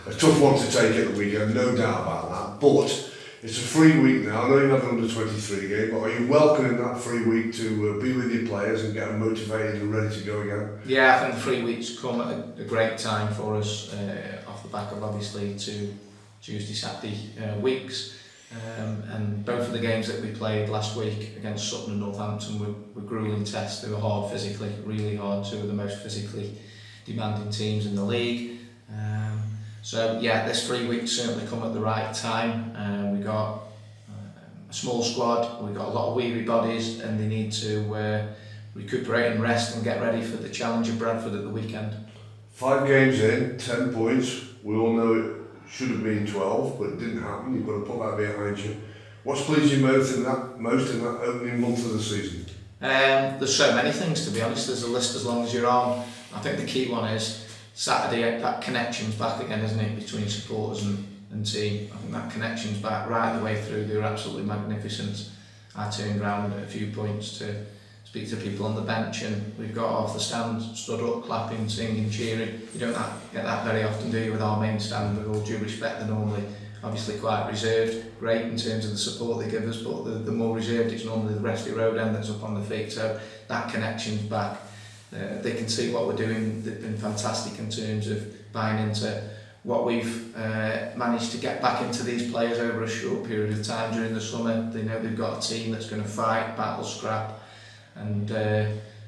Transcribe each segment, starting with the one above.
a tough one to take at the weekend, no doubt about that. But it's a free week now. I know you have an under-23 game, but are you welcoming that free week to be with your players and get them motivated and ready to go again? Yeah, I think the 3 weeks come at a great time for us, off the back of obviously 2 Tuesday, Saturday weeks. And both of the games that we played last week against Sutton and Northampton were gruelling tests. They were hard physically, really hard, 2 of the most physically demanding teams in the league. So yeah, this 3 weeks certainly come at the right time. We got a small squad, we got a lot of weary bodies, and they need to recuperate and rest and get ready for the challenge of Bradford at the weekend. 5 games in, 10 points. We all know it should have been 12, but it didn't happen. You've got to put that behind you. What's pleased you most in that opening month of the season? There's so many things, to be honest. There's a list as long as you're on. I think the key one is Saturday, that connection's back again, isn't it, between supporters and team. I think that connection's back right the way through. They were absolutely magnificent. I turned round at a few points to speak to people on the bench, and we've got off the stand, stood up, clapping, singing, cheering. You don't get that very often, do you, with our main stand? With all due respect, they're normally obviously quite reserved. Great in terms of the support they give us, but the more reserved it's normally the rest of the road end that's up on the feet. So that connection's back. They can see what we're doing. They've been fantastic in terms of buying into what we've managed to get back into these players over a short period of time during the summer. They know they've got a team that's going to fight, battle, scrap, and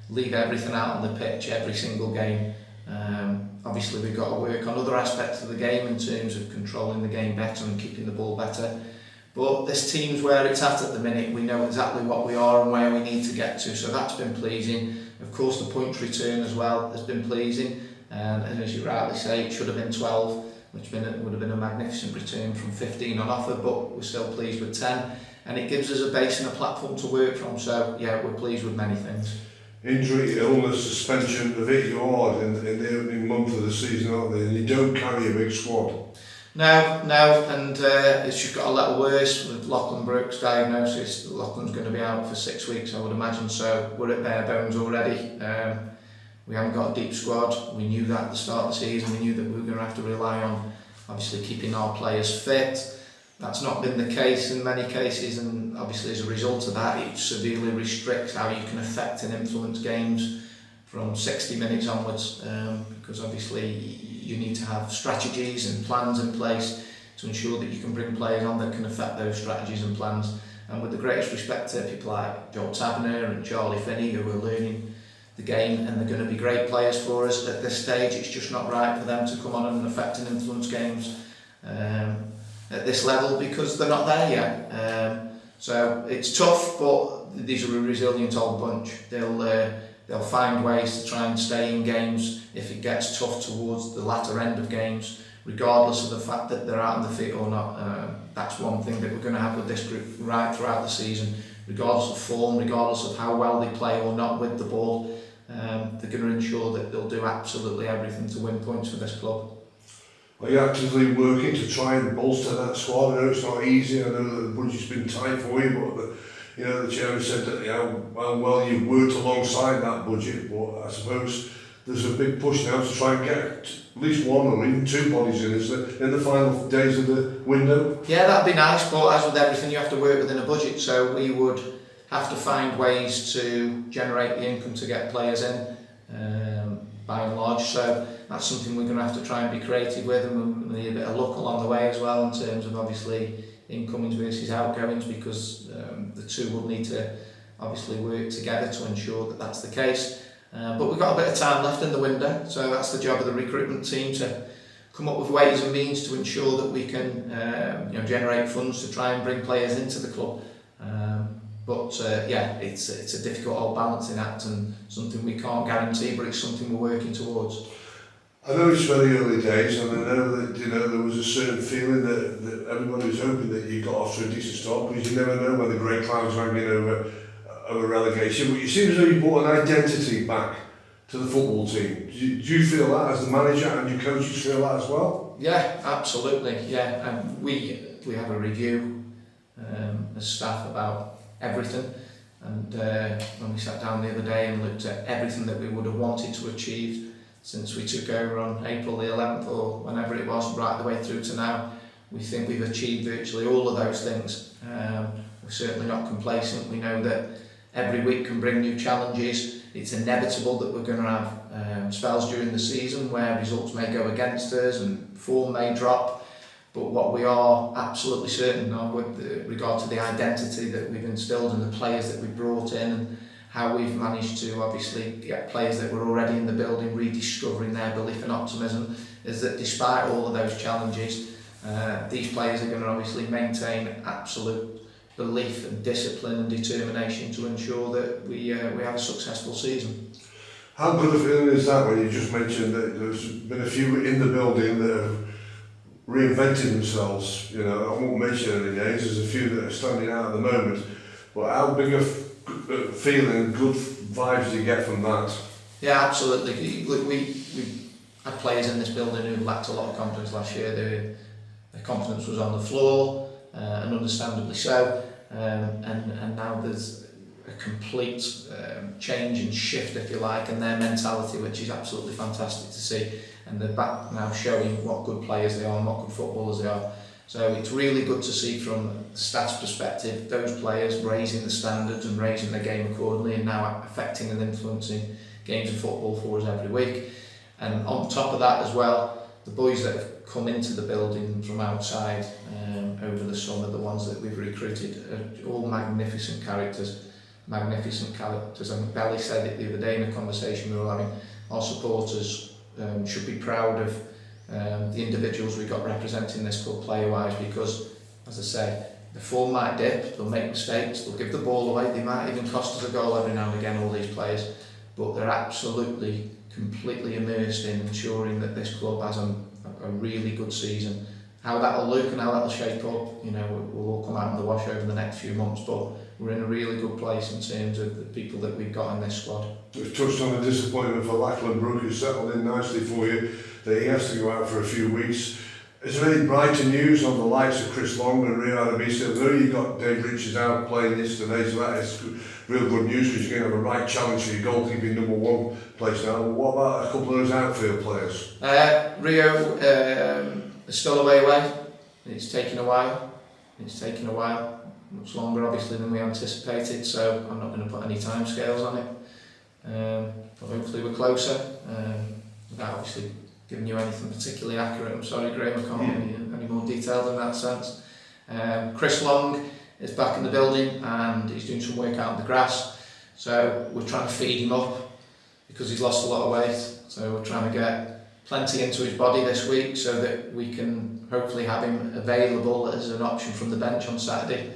leave everything out on the pitch every single game. Obviously we've got to work on other aspects of the game in terms of controlling the game better and keeping the ball better. But this team's where it's at the minute. We know exactly what we are and where we need to get to, so that's been pleasing. Of course, the points return as well has been pleasing, and as you rightly say, it should have been 12, which would have been a magnificent return from 15 on offer, but we're still pleased with 10, and it gives us a base and a platform to work from. So yeah, we're pleased with many things. Injury, illness, suspension, they've hit you hard in the opening month of the season, aren't they? And you don't carry a big squad. No, and it's just got a little worse with Lachlan Brook's diagnosis. Lachlan's going to be out for 6 weeks, I would imagine, so we're at bare bones already. We haven't got a deep squad. We knew that at the start of the season. We knew that we were going to have to rely on obviously keeping our players fit. That's not been the case in many cases, and obviously as a result of that, it severely restricts how you can affect and influence games from 60 minutes onwards, because obviously you need to have strategies and plans in place to ensure that you can bring players on that can affect those strategies and plans. And with the greatest respect to people like Joel Taverner and Charlie Finney, who are learning the game, and they're going to be great players for us at this stage, it's just not right for them to come on and affect and influence games at this level, because they're not there yet. So it's tough, but these are a resilient old bunch. They'll find ways to try and stay in games if it gets tough towards the latter end of games, regardless of the fact that they're out on the field or not. That's one thing that we're going to have with this group right throughout the season, regardless of form, regardless of how well they play or not with the ball. They're going to ensure that they'll do absolutely everything to win points for this club. Are you actively working to try and bolster that squad? I know it's not easy. I know that the budget's been tight for you, but the chairman said that well you've worked alongside that budget, but I suppose there's a big push now to try and get at least 1 or even 2 bodies in the final days of the window. Yeah, that'd be nice, but as with everything, you have to work within a budget, so we would have to find ways to generate the income to get players in, by and large. So that's something we're going to have to try and be creative with, and we need a bit of luck along the way as well in terms of obviously incomings versus outgoings, because the two will need to obviously work together to ensure that that's the case. But we've got a bit of time left in the window, so that's the job of the recruitment team, to come up with ways and means to ensure that we can generate funds to try and bring players into the club. But it's a difficult old balancing act, and something we can't guarantee, but it's something we're working towards. I know it's very early days, and I know that there was a certain feeling that everybody was hoping that you got off to a decent start, because you never know when the grey clouds hanging over relegation. But you seem as though you brought an identity back to the football team. Do you feel that as the manager, and your coaches feel that as well? Yeah, absolutely. Yeah, we have a review as staff about everything, and when we sat down the other day and looked at everything that we would have wanted to achieve since we took over on April the 11th or whenever it was, right the way through to now. We think we've achieved virtually all of those things. We're certainly not complacent. We know that every week can bring new challenges. It's inevitable that we're going to have spells during the season where results may go against us and form may drop. But what we are absolutely certain of with regard to the identity that we've instilled and the players that we've brought in and how we've managed to obviously get players that were already in the building rediscovering their belief and optimism, is that despite all of those challenges, these players are going to obviously maintain absolute belief and discipline and determination to ensure that we have a successful season. How good a feeling is that when you just mentioned that there's been a few in the building that have reinvented themselves? You know, I won't mention any names, there's a few that are standing out at the moment, but how big a feeling, good vibes do you get from that? Yeah, absolutely. Look, we had players in this building who lacked a lot of confidence last year. Their confidence was on the floor, and understandably so. And now there's a complete change and shift, if you like, in their mentality, which is absolutely fantastic to see. And they're back now showing what good players they are and what good footballers they are. So it's really good to see from the stats perspective those players raising the standards and raising their game accordingly and now affecting and influencing games of football for us every week. And on top of that as well, the boys that have come into the building from outside over the summer, the ones that we've recruited, are all magnificent characters. And Belly said it the other day in a conversation we were having, our supporters should be proud of the individuals we got representing this club player-wise, because, as I say, the form might dip, they'll make mistakes, they'll give the ball away, they might even cost us a goal every now and again, all these players, but they're absolutely, completely immersed in ensuring that this club has a really good season. How that'll look and how that'll shape up, you know, we'll all come out in the wash over the next few months, but we're in a really good place in terms of the people that we've got in this squad. We've touched on the disappointment for Lachlan Brook, who's settled in nicely for you, that he has to go out for a few weeks. Is there any brighter news on the likes of Chris Long and Rio Adebisi? I know you got Dave Richards out playing yesterday, so that is real good news because you're going to have a right challenge for your goalkeeping number one place now. But what about a couple of those outfield players? Rio is still away. It's taken a while. Much longer obviously than we anticipated, so I'm not going to put any time scales on it. But hopefully we're closer. Without obviously giving you anything particularly accurate, I'm sorry Graham, I can't give any more detailed in that sense. Chris Long is back in the building and he's doing some work out on the grass, so we're trying to feed him up because he's lost a lot of weight, so we're trying to get plenty into his body this week so that we can hopefully have him available as an option from the bench on Saturday,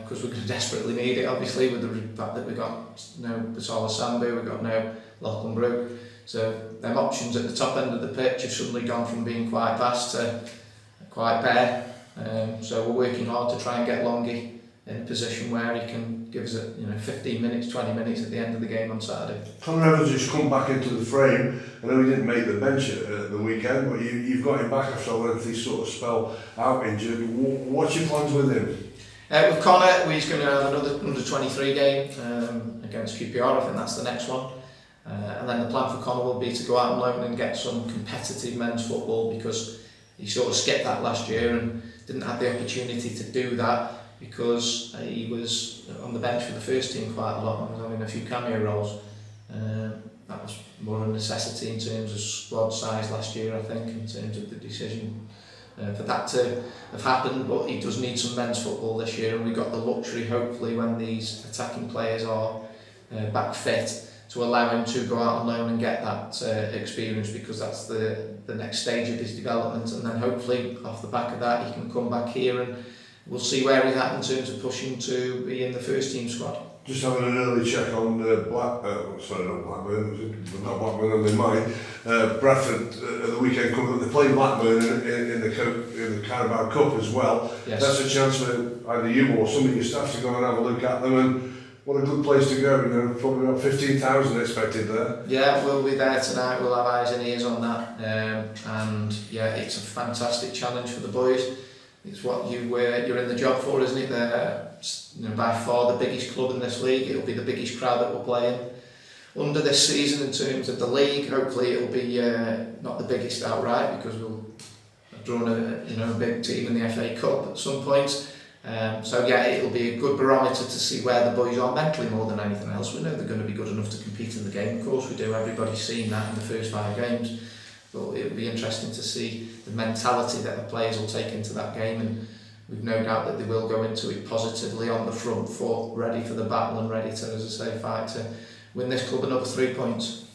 because we're going to desperately need it obviously with the fact that we've got no Basala Sambu, we've got no Lachlan Brook. So them options at the top end of the pitch have suddenly gone from being quite vast to quite bare. So we're working hard to try and get Longy in a position where he can give us 15 minutes, 20 minutes at the end of the game on Saturday. Connor Evans has come back into the frame. I know he didn't make the bench at the weekend, but you've got him back after a lengthy sort of spell out injured. What's your plans with him? With Connor, he's going to have another under-23 game against QPR. I think that's the next one. And then the plan for Connor will be to go out on loan and get some competitive men's football, because he sort of skipped that last year and didn't have the opportunity to do that because he was on the bench for the first team quite a lot and was having a few cameo roles. That was more a necessity in terms of squad size last year, I think, in terms of the decision for that to have happened. But he does need some men's football this year, and we've got the luxury, hopefully, when these attacking players are back fit, to allow him to go out on loan and get that experience, because that's the next stage of his development, and then hopefully off the back of that he can come back here and we'll see where he's at in terms of pushing to be in the first team squad. Just having an early check on not Blackburn, they might. Bradford at the weekend coming up, they're playing Blackburn in the Carabao Cup as well. Yes. That's a chance for either you or some of your staff to go and have a look at them, and what a good place to go, probably about 15,000 expected there. Yeah, we'll be there tonight, we'll have eyes and ears on that, and yeah, it's a fantastic challenge for the boys. It's what you're in the job for, isn't it? They're by far the biggest club in this league. It'll be the biggest crowd that we're playing. under this season in terms of the league. Hopefully it'll be not the biggest outright, because we'll have drawn a big team in the FA Cup at some point. So yeah, it'll be a good barometer to see where the boys are mentally more than anything else. We know they're going to be good enough to compete in the game, of course we do, everybody's seen that in the first 5 games, but it'll be interesting to see the mentality that the players will take into that game, and we've no doubt that they will go into it positively on the front foot, ready for the battle and ready to, as I say, fight to win this club another 3 points.